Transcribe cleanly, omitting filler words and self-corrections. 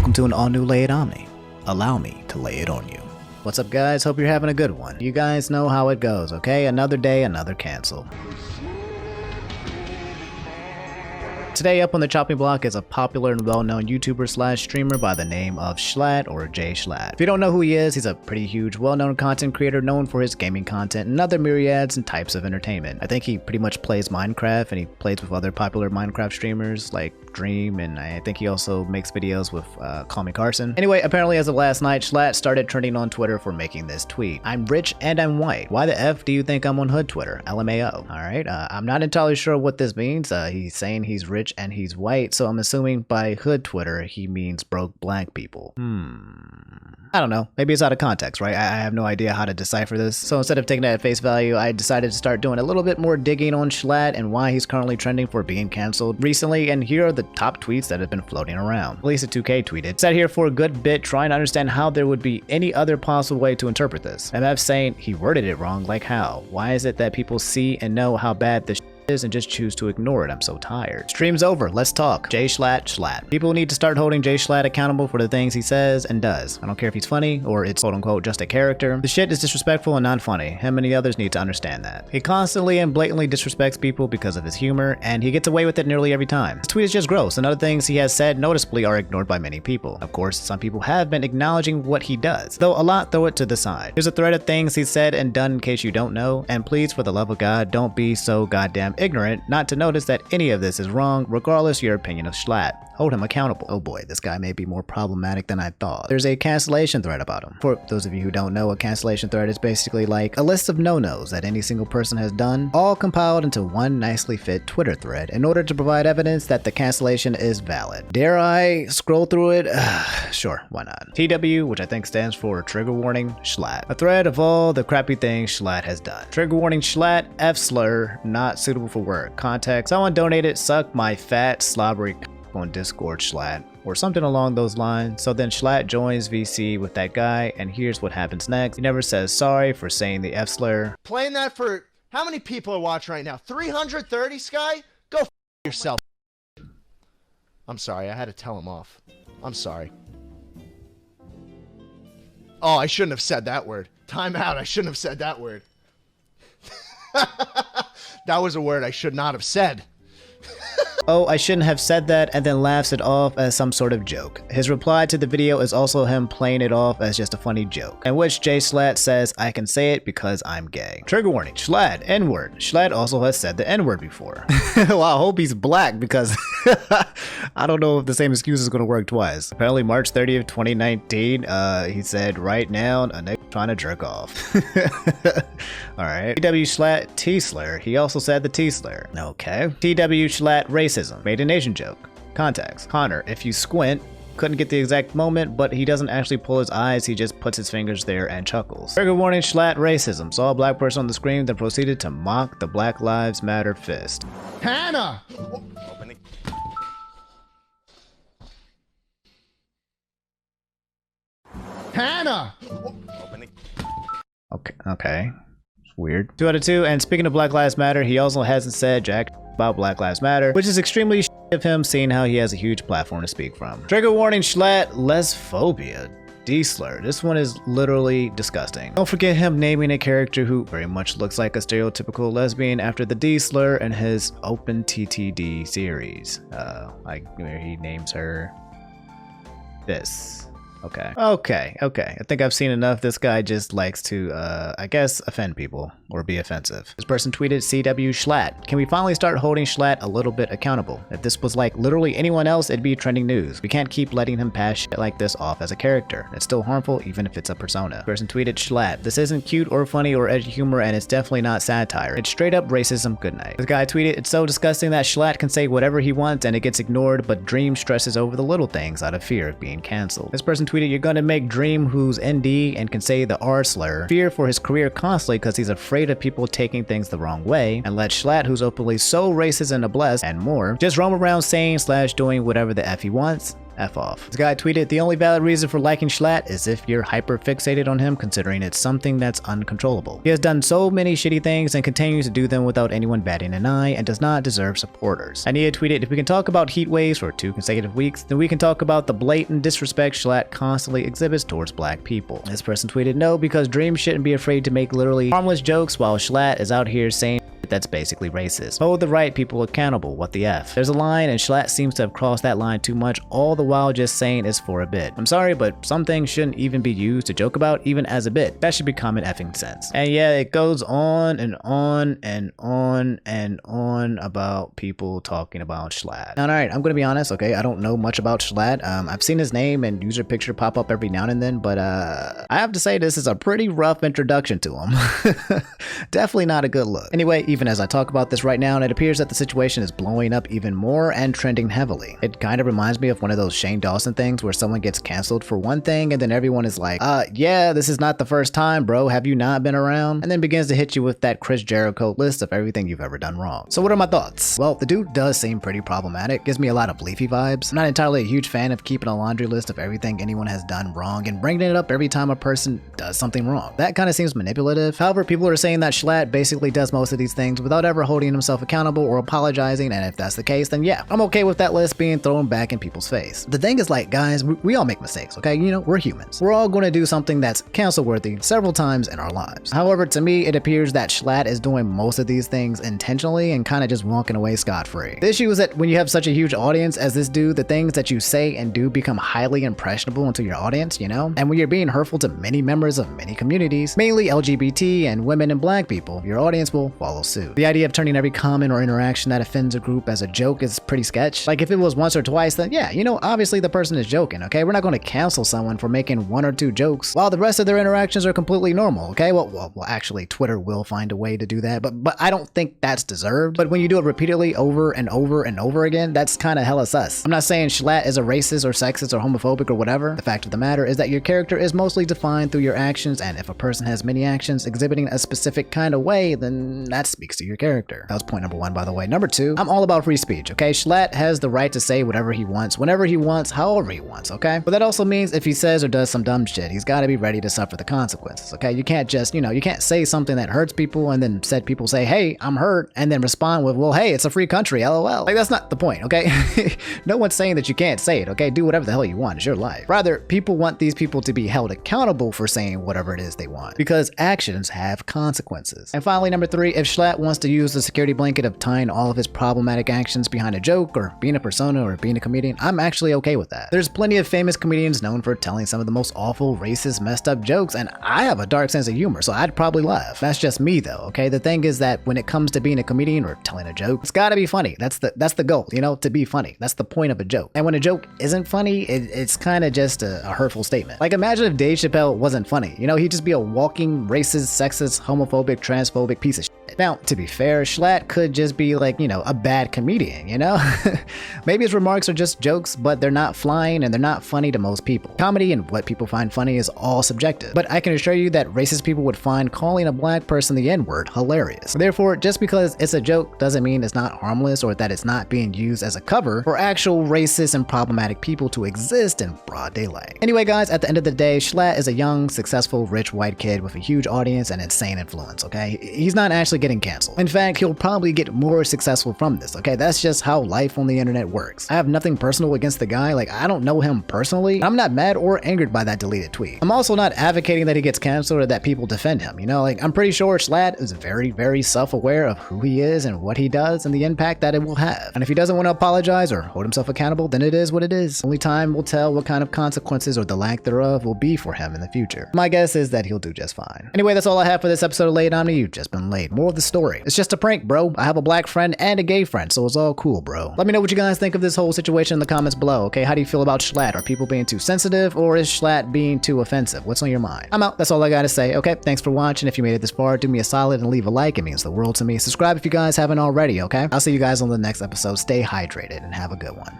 Welcome to an all-new Lay It Omni. Allow me to lay it on you. What's up, guys? Hope you're having a good one. You guys know how it goes, okay? Another day, another cancel. Today up on the chopping block is a popular and well-known YouTuber slash streamer by the name of Schlatt or Jschlatt. If you don't know who he is, he's a pretty huge, well-known content creator known for his gaming content and other myriads and types of entertainment. I think he pretty much plays Minecraft, and he plays with other popular Minecraft streamers like Dream, and I think he also makes videos with Call Me Carson. Anyway, apparently as of last night, Schlatt started trending on Twitter for making this tweet. "I'm rich and I'm white. Why the F do you think I'm on hood Twitter? LMAO." Alright, I'm not entirely sure what this means. He's saying he's rich and he's white, so I'm assuming by hood Twitter he means broke black people. I don't know. Maybe it's out of context, right? I have no idea how to decipher this. So instead of taking it at face value, I decided to start doing a little bit more digging on Schlatt and why he's currently trending for being canceled recently, and here are the top tweets that have been floating around. Lisa2K tweeted, "Sat here for a good bit trying to understand how there would be any other possible way to interpret this. MF saying he worded it wrong, like how? Why is it that people see and know how bad this is and just choose to ignore it? I'm so tired. Stream's over. Let's talk." Jschlatt. People need to start holding Jschlatt accountable for the things he says and does. I don't care if he's funny or it's quote unquote just a character. The shit is disrespectful and not funny. Him and the others need to understand that. He constantly and blatantly disrespects people because of his humor, and he gets away with it nearly every time. His tweet is just gross, and other things he has said noticeably are ignored by many people. Of course, some people have been acknowledging what he does, though a lot throw it to the side. Here's a thread of things he said and done in case you don't know, and please, for the love of God, don't be so goddamn ignorant not to notice that any of this is wrong, regardless your opinion of Schlatt. Hold him accountable. Oh boy, this guy may be more problematic than I thought. There's a cancellation thread about him. For those of you who don't know, a cancellation thread is basically like a list of no-nos that any single person has done, all compiled into one nicely fit Twitter thread in order to provide evidence that the cancellation is valid. Dare I scroll through it? Sure, why not? TW, which I think stands for Trigger Warning Schlatt. A thread of all the crappy things Schlatt has done. Trigger Warning Schlatt, F slur, not suitable for work. Context, someone donated suck my fat slobbery on Discord Schlatt, or something along those lines. So then Schlatt joins VC with that guy, and here's what happens next. He never says sorry for saying the F slur. Playing that for how many people are watching right now? 330, Sky? Go f yourself. I'm sorry, I had to tell him off. I'm sorry. Oh, I shouldn't have said that word. Time out, I shouldn't have said that word. That was a word I should not have said. "Oh, I shouldn't have said that," and then laughs it off as some sort of joke. His reply to the video is also him playing it off as just a funny joke, in which Jschlatt says, "I can say it because I'm gay." Trigger warning, Schlatt, N-word. Schlatt also has said the N-word before. Well, I hope he's black because I don't know if the same excuse is going to work twice. Apparently March 30th, 2019, he said, "Right now, a nigga trying to jerk off." Alright. TW Schlatt T-slur. He also said the T-slur. Okay. TW Schlatt racism. Made an Asian joke. Context. Connor, if you squint, couldn't get the exact moment, but he doesn't actually pull his eyes, he just puts his fingers there and chuckles. Trigger warning Schlatt racism. Saw a black person on the screen, then proceeded to mock the Black Lives Matter fist. Hannah! Hannah! Okay. It's weird. 2 out of 2, and speaking of Black Lives Matter, he also hasn't said jack about Black Lives Matter, which is extremely of him seeing how he has a huge platform to speak from. Trigger warning Schlatt lesphobia. D-slur. This one is literally disgusting. Don't forget him naming a character who very much looks like a stereotypical lesbian after the D-slur in his Open TTD series. Like where he names her this. Okay. I think I've seen enough. This guy just likes to, I guess, offend people or be offensive. This person tweeted, "CW Schlatt. Can we finally start holding Schlatt a little bit accountable? If this was like literally anyone else, it'd be trending news. We can't keep letting him pass shit like this off as a character. It's still harmful even if it's a persona." This person tweeted, "Schlatt. This isn't cute or funny or edgy humor, and it's definitely not satire. It's straight up racism. Good night." This guy tweeted, "It's so disgusting that Schlatt can say whatever he wants and it gets ignored, but Dream stresses over the little things out of fear of being canceled." This person tweeted, "You're gonna make Dream, who's ND and can say the R slur, fear for his career constantly because he's afraid of people taking things the wrong way, and let Schlatt, who's openly so racist and a blessed and more, just roam around saying / doing whatever the F he wants. F off. This guy tweeted, the only valid reason for liking Schlatt is if you're hyper fixated on him considering it's something that's uncontrollable. He has done so many shitty things and continues to do them without anyone batting an eye and does not deserve supporters. Ania tweeted, if we can talk about heat waves for 2 consecutive weeks, then we can talk about the blatant disrespect Schlatt constantly exhibits towards black people. This person tweeted, no, because Dream shouldn't be afraid to make literally harmless jokes while Schlatt is out here saying that's basically racist. Hold the right people accountable, what the F. There's a line and Schlatt seems to have crossed that line too much, all the while just saying it's for a bit. I'm sorry, but some things shouldn't even be used to joke about even as a bit. That should be common effing sense. And yeah, it goes on and on and on and on about people talking about Schlatt. Now, alright, I'm gonna be honest, okay, I don't know much about Schlatt. I've seen his name and user picture pop up every now and then, but I have to say this is a pretty rough introduction to him. Definitely not a good look. Anyway, even as I talk about this right now, and it appears that the situation is blowing up even more and trending heavily. It kind of reminds me of one of those Shane Dawson things where someone gets canceled for one thing and then everyone is like, yeah, this is not the first time, bro. Have you not been around? And then begins to hit you with that Chris Jericho list of everything you've ever done wrong. So what are my thoughts? Well, the dude does seem pretty problematic. Gives me a lot of Leafy vibes. I'm not entirely a huge fan of keeping a laundry list of everything anyone has done wrong and bringing it up every time a person does something wrong. That kind of seems manipulative. However, people are saying that Schlatt basically does most of these things without ever holding himself accountable or apologizing, and if that's the case, then yeah, I'm okay with that list being thrown back in people's face. The thing is, like, guys, we all make mistakes, okay? You know, we're humans. We're all going to do something that's cancel-worthy several times in our lives. However, to me, it appears that Schlatt is doing most of these things intentionally and kind of just walking away scot-free. The issue is that when you have such a huge audience as this dude, the things that you say and do become highly impressionable into your audience, you know? And when you're being hurtful to many members of many communities, mainly LGBT and women and black people, your audience will follow suit. The idea of turning every comment or interaction that offends a group as a joke is pretty sketch. Like, if it was once or twice, then yeah, you know, obviously the person is joking, okay? We're not going to cancel someone for making 1 or 2 jokes while the rest of their interactions are completely normal, okay? Well, actually, Twitter will find a way to do that, but I don't think that's deserved. But when you do it repeatedly over and over and over again, that's kind of hella sus. I'm not saying Schlatt is a racist or sexist or homophobic or whatever. The fact of the matter is that your character is mostly defined through your actions, and if a person has many actions exhibiting a specific kind of way, then that speaks to your character. That was point number 1, by the way. Number 2, I'm all about free speech, okay? Schlatt has the right to say whatever he wants, whenever he wants, however he wants, okay? But that also means if he says or does some dumb shit, he's got to be ready to suffer the consequences, okay? You can't just, you know, you can't say something that hurts people and then said people say, hey, I'm hurt, and then respond with, well, hey, it's a free country, lol. Like, that's not the point, okay? No one's saying that you can't say it, okay? Do whatever the hell you want. It's your life. Rather, people want these people to be held accountable for saying whatever it is they want, because actions have consequences. And finally, number 3, if Schlatt wants to use the security blanket of tying all of his problematic actions behind a joke or being a persona or being a comedian, I'm actually okay with that. There's plenty of famous comedians known for telling some of the most awful, racist, messed up jokes, and I have a dark sense of humor, so I'd probably laugh. That's just me though, okay? The thing is that when it comes to being a comedian or telling a joke, it's gotta be funny. That's the goal, you know, to be funny. That's the point of a joke. And when a joke isn't funny, it's kind of just a hurtful statement. Like, imagine if Dave Chappelle wasn't funny, you know, he'd just be a walking racist, sexist, homophobic, transphobic piece of shit. Now, to be fair, Schlatt could just be like, you know, a bad comedian, you know? Maybe his remarks are just jokes, but they're not flying and they're not funny to most people. Comedy and what people find funny is all subjective, but I can assure you that racist people would find calling a black person the N-word hilarious. Therefore, just because it's a joke doesn't mean it's not harmless or that it's not being used as a cover for actual racist and problematic people to exist in broad daylight. Anyway, guys, at the end of the day, Schlatt is a young, successful, rich white kid with a huge audience and insane influence, okay? He's not actually getting canceled. In fact, he'll probably get more successful from this, okay? That's just how life on the internet works. I have nothing personal against the guy. Like, I don't know him personally. I'm not mad or angered by that deleted tweet. I'm also not advocating that he gets canceled or that people defend him, you know? Like, I'm pretty sure Schlatt is very, very self-aware of who he is and what he does and the impact that it will have. And if he doesn't want to apologize or hold himself accountable, then it is what it is. Only time will tell what kind of consequences or the lack thereof will be for him in the future. My guess is that he'll do just fine. Anyway, that's all I have for this episode of Late Omni. You've just been late. More of the story. It's just a prank, bro. I have a black friend and a gay friend, so it's all cool, bro. Let me know what you guys think of this whole situation in the comments below, okay? How do you feel about Schlatt? Are people being too sensitive, or is Schlatt being too offensive? What's on your mind? I'm out. That's all I gotta say, okay? Thanks for watching. If you made it this far, do me a solid and leave a like. It means the world to me. Subscribe if you guys haven't already, okay? I'll see you guys on the next episode. Stay hydrated and have a good one.